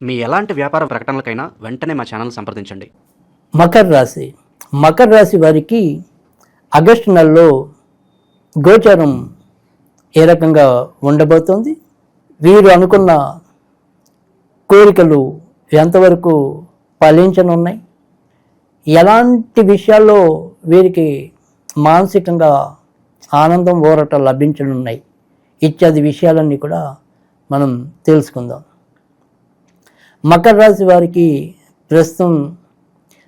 మీ ఎలాంటి వ్యాపార ప్రకటనలకైనా వెంటనే మా ఛానల్ సంప్రదించండి. మకర రాశి వారికి ఆగస్టు నెలలో గోచారం ఏ రకంగా ఉండబోతోంది, వీరు అనుకున్న కోరికలు ఎంతవరకు ఫలించనున్నాయి, ఎలాంటి విషయాల్లో వీరికి మానసికంగా ఆనందం ఊరట లభించనున్నాయి ఇత్యాది విషయాలన్నీ కూడా మనం తెలుసుకుందాం. మకర రాశి వారికి ప్రస్తుతం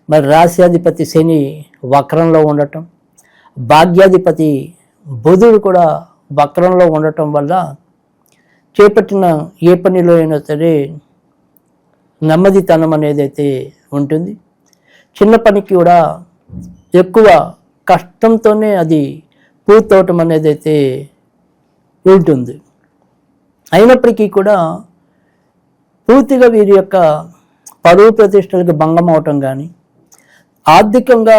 మరి రాశ్యాధిపతి శని వక్రంలో ఉండటం, భాగ్యాధిపతి బుధుడు కూడా వక్రంలో ఉండటం వల్ల చేపట్టిన ఏ పనిలో అయినా సరే నెమ్మదితనం అనేది అయితే ఉంటుంది. చిన్న పనికి కూడా ఎక్కువ కష్టంతోనే అది పూర్తవటం అనేది అయితే ఉంటుంది. అయినప్పటికీ కూడా పూర్తిగా వీరి యొక్క పరువు ప్రతిష్టలకు భంగం అవటం కానీ, ఆర్థికంగా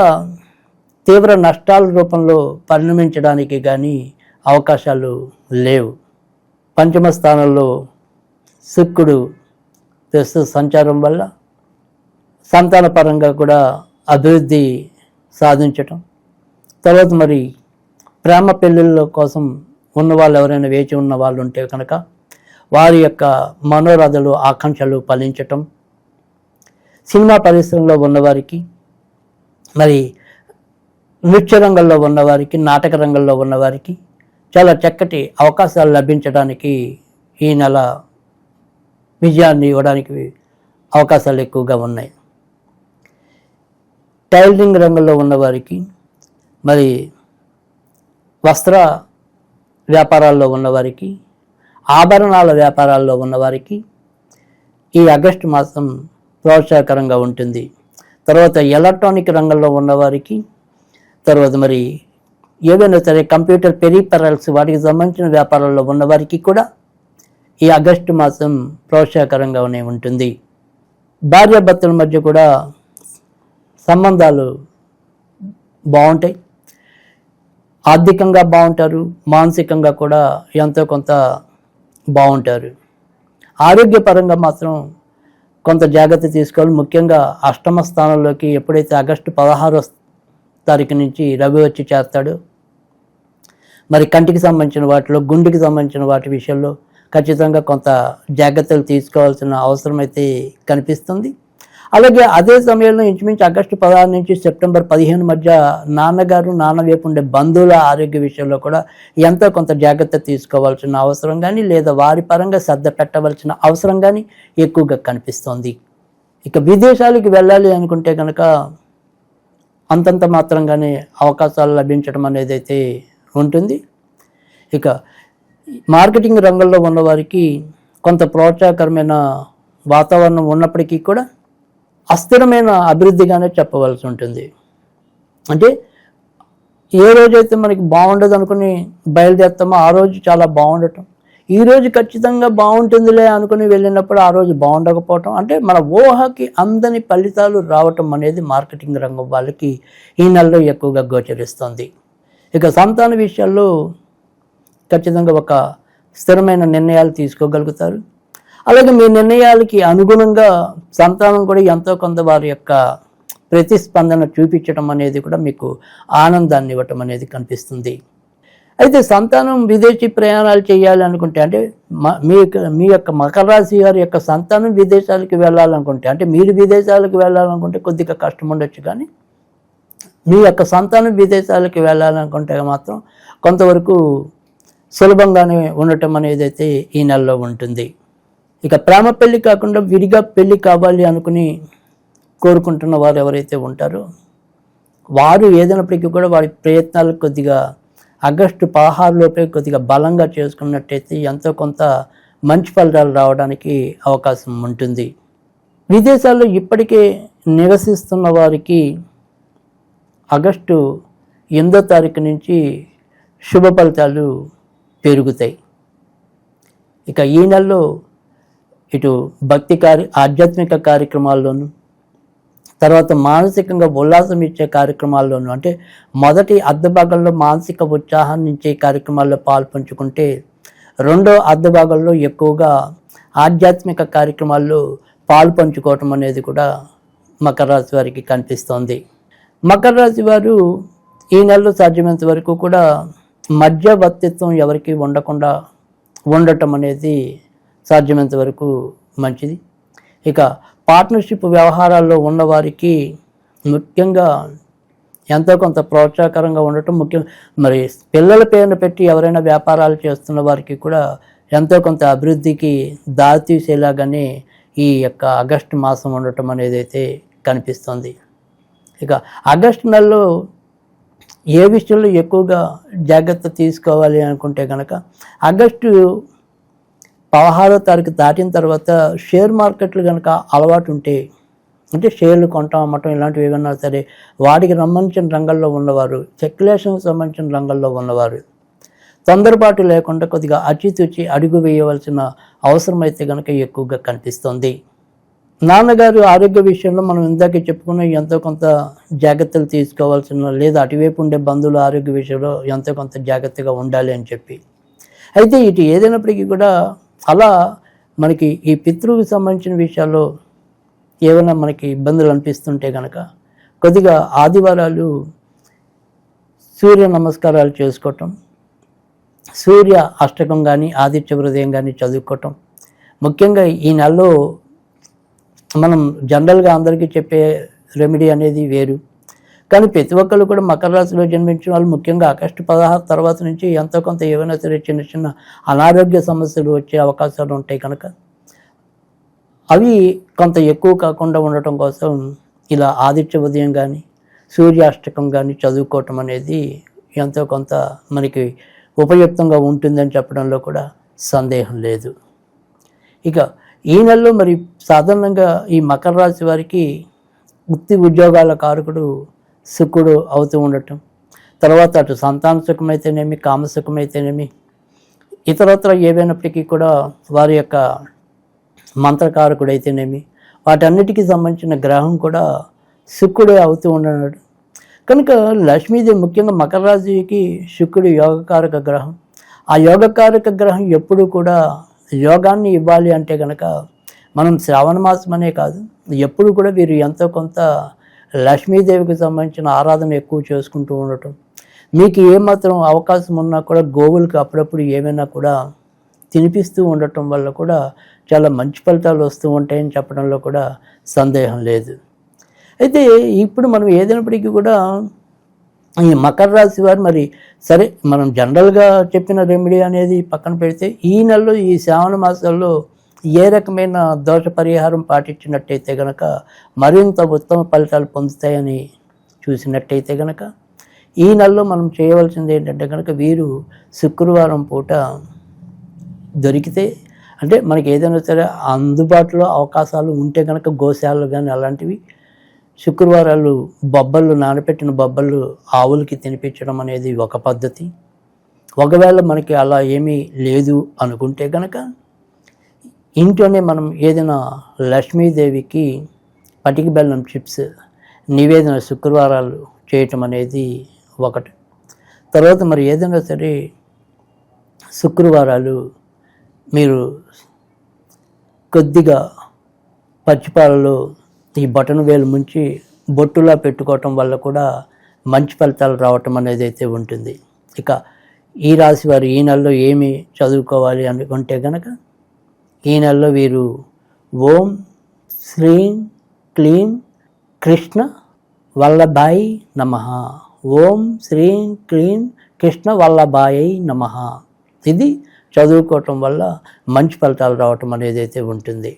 తీవ్ర నష్టాల రూపంలో పరిణమించడానికి కానీ అవకాశాలు లేవు. పంచమ స్థానంలో శుక్రుడు ప్రస్తుత సంచారం వల్ల సంతానపరంగా కూడా అభివృద్ధి సాధించటం, తర్వాత మరి ప్రేమ పెళ్ళిళ్ళ కోసం ఉన్న వాళ్ళు ఎవరైనా వేచి ఉన్న వాళ్ళు ఉంటే కనుక వారి యొక్క మనోరథలు ఆకాంక్షలు ఫలించటం, సినిమా పరిశ్రమలో ఉన్నవారికి, మరి నృత్య రంగంలో ఉన్నవారికి, నాటక రంగంలో ఉన్నవారికి చాలా చక్కటి అవకాశాలు లభించడానికి ఈ నెల విజయాన్ని ఇవ్వడానికి అవకాశాలు ఎక్కువగా ఉన్నాయి. టైలరింగ్ రంగంలో ఉన్నవారికి, మరి వస్త్ర వ్యాపారాల్లో ఉన్నవారికి, ఆభరణాల వ్యాపారాల్లో ఉన్నవారికి ఈ ఆగస్టు మాసం ప్రోత్సాహకరంగా ఉంటుంది. తర్వాత ఎలక్ట్రానిక్ రంగంలో ఉన్నవారికి, తర్వాత మరి ఏదైనా సరే కంప్యూటర్ పెరిఫెరల్స్ వాటికి సంబంధించిన వ్యాపారాల్లో ఉన్నవారికి కూడా ఈ ఆగస్టు మాసం ప్రోత్సాహకరంగానే ఉంటుంది. భార్యాభర్తల మధ్య కూడా సంబంధాలు బాగుంటాయి, ఆర్థికంగా బాగుంటారు, మానసికంగా కూడా ఎంతో కొంత బాగుంటారు. ఆరోగ్యపరంగా మాత్రం కొంత జాగ్రత్త తీసుకోవాలి. ముఖ్యంగా అష్టమ స్థానంలోకి ఎప్పుడైతే ఆగస్టు 16వ తారీఖు నుంచి రవి వచ్చి చేస్తాడో, మరి కంటికి సంబంధించిన వాటిలో, గుండెకి సంబంధించిన వాటి విషయంలో ఖచ్చితంగా కొంత జాగ్రత్తలు తీసుకోవాల్సిన అవసరం అయితే కనిపిస్తుంది. అలాగే అదే సమయంలో ఇంచుమించు ఆగస్టు 16 నుంచి సెప్టెంబర్ 15 మధ్య నాన్నగారు, నాన్న వైపు ఉండే బంధువుల ఆరోగ్య విషయంలో కూడా ఎంతో కొంత జాగ్రత్త తీసుకోవాల్సిన అవసరం కానీ, లేదా వారి పరంగా శ్రద్ధ పెట్టవలసిన అవసరం కానీ ఎక్కువగా కనిపిస్తోంది. ఇక విదేశాలకు వెళ్ళాలి అనుకుంటే కనుక అంతంత మాత్రంగానే అవకాశాలు లభించడం అనేది అయితే ఉంటుంది. ఇక మార్కెటింగ్ రంగంలో ఉన్నవారికి కొంత ప్రోత్సాహకరమైన వాతావరణం ఉన్నప్పటికీ కూడా అస్థిరమైన అభివృద్ధిగానే చెప్పవలసి ఉంటుంది. అంటే ఏ రోజైతే మనకి బాగుండదు అనుకుని బయలుదేరుతామో ఆ రోజు చాలా బాగుండటం, ఈ రోజు ఖచ్చితంగా బాగుంటుందిలే అనుకుని వెళ్ళినప్పుడు ఆ రోజు బాగుండకపోవటం, అంటే మన ఊహకి అందని ఫలితాలు రావటం అనేది మార్కెటింగ్ రంగం వాళ్ళకి ఈ నెలలో ఎక్కువగా గోచరిస్తుంది. ఇక సంతాన విషయాల్లో ఖచ్చితంగా ఒక స్థిరమైన నిర్ణయాలు తీసుకోగలుగుతారు. అలాగే మీ నిర్ణయాలకి అనుగుణంగా సంతానం కూడా ఎంతో కొంత వారి యొక్క ప్రతిస్పందన చూపించడం అనేది కూడా మీకు ఆనందాన్ని ఇవ్వటం అనేది కనిపిస్తుంది. అయితే సంతానం విదేశీ ప్రయాణాలు చేయాలి అనుకుంటే, అంటే మీ యొక్క మకర రాశి వారి యొక్క సంతానం విదేశాలకు వెళ్ళాలనుకుంటే, అంటే మీరు విదేశాలకు వెళ్ళాలనుకుంటే కొద్దిగా కష్టం ఉండొచ్చు, కానీ మీ యొక్క సంతానం విదేశాలకు వెళ్ళాలనుకుంటే మాత్రం కొంతవరకు సులభంగానే ఉండటం అనేది అయితే ఈ నెలలో ఉంటుంది. ఇక ప్రేమ పెళ్లి కాకుండా విడిగా పెళ్లి కావాలి అనుకుని కోరుకుంటున్న వారు ఎవరైతే ఉంటారో వారు ఏదైనప్పటికీ కూడా వారి ప్రయత్నాలకు కొద్దిగా ఆగస్టు 16 లోపే కొద్దిగా బలంగా చేసుకున్నట్టయితే ఎంతో కొంత మంచి ఫలితాలు రావడానికి అవకాశం ఉంటుంది. విదేశాల్లో ఇప్పటికే నివసిస్తున్న వారికి ఆగస్టు 8వ తారీఖు నుంచి శుభ ఫలితాలు పెరుగుతాయి. ఇక ఈ నెలలో ఇటు భక్తి ఆధ్యాత్మిక కార్యక్రమాల్లోనూ, తర్వాత మానసికంగా ఉల్లాసం ఇచ్చే కార్యక్రమాల్లోనూ, అంటే మొదటి అర్ధభాగంలో మానసిక ఉత్సాహాన్ని ఇచ్చే కార్యక్రమాల్లో పాల్పంచుకుంటే రెండో అర్ధభాగంలో ఎక్కువగా ఆధ్యాత్మిక కార్యక్రమాల్లో పాలు పంచుకోవటం అనేది కూడా మకర రాశి వారికి కనిపిస్తోంది. మకర రాశి వారు ఈ నెలలో సాధ్యమైనంత వరకు కూడా మధ్యవర్తిత్వం ఎవరికి ఉండకుండా ఉండటం అనేది సాధ్యమైనంత వరకు మంచిది. ఇక పార్ట్నర్షిప్ వ్యవహారాల్లో ఉన్నవారికి ముఖ్యంగా ఎంతో కొంత ప్రోత్సాహకరంగా ఉండటం ముఖ్యం. మరి పిల్లల పేరును పెట్టి ఎవరైనా వ్యాపారాలు చేస్తున్న వారికి కూడా ఎంతో కొంత అభివృద్ధికి దారితీసేలాగానే ఈ యొక్క ఆగస్టు మాసం ఉండటం అనేది అయితే కనిపిస్తుంది. ఇక ఆగస్టు నెలలో ఏ విషయంలో ఎక్కువగా జాగ్రత్త తీసుకోవాలి అనుకుంటే కనుక ఆగస్టు 16వ తారీఖు దాటిన తర్వాత షేర్ మార్కెట్లు కనుక అలవాటు ఉంటే, అంటే షేర్లు కొంటాం అమ్మటం ఇలాంటివి ఏమన్నా సరే వాటికి సంబంధించిన రంగంలో ఉన్నవారు, స్పెక్యులేషన్కి సంబంధించిన రంగంలో ఉన్నవారు తొందరపాటు లేకుండా కొద్దిగా అచితూచి అడుగు వేయవలసిన అవసరం అయితే కనుక ఎక్కువగా కనిపిస్తుంది. నాన్నగారు ఆరోగ్య విషయంలో మనం ఇందాకే చెప్పుకున్న ఎంతో కొంత జాగ్రత్తలు తీసుకోవాల్సిన, లేదా అటువైపు ఉండే బంధువుల ఆరోగ్య విషయంలో ఎంతో కొంత జాగ్రత్తగా ఉండాలి అని చెప్పి. అయితే ఇటు ఏదైనప్పటికీ కూడా అలా మనకి ఈ పితృకి సంబంధించిన విషయాల్లో ఏమైనా మనకి ఇబ్బందులు అనిపిస్తుంటే కనుక కొద్దిగా ఆదివారాలు సూర్య నమస్కారాలు చేసుకోవటం, సూర్య అష్టకం కానీ ఆదిత్య హృదయం కానీ చదువుకోవటం. ముఖ్యంగా ఈ నెలలో మనం జనరల్గా అందరికీ చెప్పే రెమెడీ అనేది వేరు, కానీ ప్రతి ఒక్కళ్ళు కూడా మకర రాశిలో జన్మించిన వాళ్ళు ముఖ్యంగా ఆగస్టు 16 తర్వాత నుంచి ఎంతో కొంత ఏవైనా సరే చిన్న చిన్న అనారోగ్య సమస్యలు వచ్చే అవకాశాలు ఉంటాయి కనుక అవి కొంత ఎక్కువ కాకుండా ఉండటం కోసం ఇలా ఆదిత్య ఉదయం కానీ సూర్యాష్టకం కానీ చదువుకోవటం అనేది ఎంతో కొంత మనకి ఉపయుక్తంగా ఉంటుందని చెప్పడంలో కూడా సందేహం లేదు. ఇక ఈ నెలలో మరి సాధారణంగా ఈ మకర రాశి వారికి వృత్తి ఉద్యోగాల కారకుడు శుక్రుడు అవుతూ ఉండటం, తర్వాత అటు సంతాన సుఖమైతేనేమి, కామసుఖమైతేనేమి, ఇతరత్ర ఏవైనప్పటికీ కూడా వారి యొక్క మంత్రకారకుడైతేనేమి వాటన్నిటికీ సంబంధించిన గ్రహం కూడా శుక్రుడే అవుతూ ఉన్నాడు కనుక లక్ష్మీదేవి ముఖ్యంగా మకర రాశికి శుక్రుడు యోగకారక గ్రహం. ఆ యోగకారక గ్రహం ఎప్పుడు కూడా యోగాన్ని ఇవ్వాలి అంటే కనుక మనం శ్రావణ మాసం అనే కాదు ఎప్పుడు కూడా వీరు ఎంతో కొంత లక్ష్మీదేవికి సంబంధించిన ఆరాధన ఎక్కువ చేసుకుంటూ ఉండటం, మీకు ఏమాత్రం అవకాశం ఉన్నా కూడా గోవులకు అప్పుడప్పుడు ఏమైనా కూడా తినిపిస్తూ ఉండటం వల్ల కూడా చాలా మంచి ఫలితాలు వస్తూ ఉంటాయని చెప్పడంలో కూడా సందేహం లేదు. అయితే ఇప్పుడు మనం ఏదైనప్పటికీ కూడా ఈ మకర రాశి వారు మరి సరే మనం జనరల్గా చెప్పిన రెమెడీ అనేది పక్కన పెడితే ఈ నెలలో ఈ శ్రావణ మాసాల్లో ఏ రకమైన దోష పరిహారం పాటించినట్టయితే కనుక మరింత ఉత్తమ ఫలితాలు పొందుతాయని చూసినట్టయితే కనుక ఈ నెలలో మనం చేయవలసింది ఏంటంటే కనుక వీరు శుక్రవారం పూట దొరికితే, అంటే మనకి ఏదైనా సరే అందుబాటులో అవకాశాలు ఉంటే కనుక గోశాలలు కానీ అలాంటివి శుక్రవారాలు బొబ్బళ్ళు, నానబెట్టిన బొబ్బళ్ళు ఆవులకి తినిపించడం అనేది ఒక పద్ధతి. ఒకవేళ మనకి అలా ఏమీ లేదు అనుకుంటే కనుక ఇంట్లోనే మనం ఏదైనా లక్ష్మీదేవికి పటిక బెల్లం చిప్స్ నివేదన శుక్రవారాలు చేయటం అనేది ఒకటి. తర్వాత మరి ఏదైనా సరే శుక్రవారాలు మీరు కొద్దిగా పచ్చిపాలలో ఈ బటన్ వేలు ముంచి బొట్టులా పెట్టుకోవటం వల్ల కూడా మంచి ఫలితాలు రావటం అనేది అయితే ఉంటుంది. ఇక ఈ రాశి వారు ఈ నెలలో ఏమి చదువుకోవాలి అనుకుంటే కనుక ఈ నెలలో వీరు ఓం శ్రీం క్లీం కృష్ణ వల్లభాయ్ నమః, ఓం శ్రీం క్లీం కృష్ణ వల్లభాయ్ నమః ఇది చదువుకోవటం వల్ల మంచి ఫలితాలు రావటం అనేది అయితే ఉంటుంది.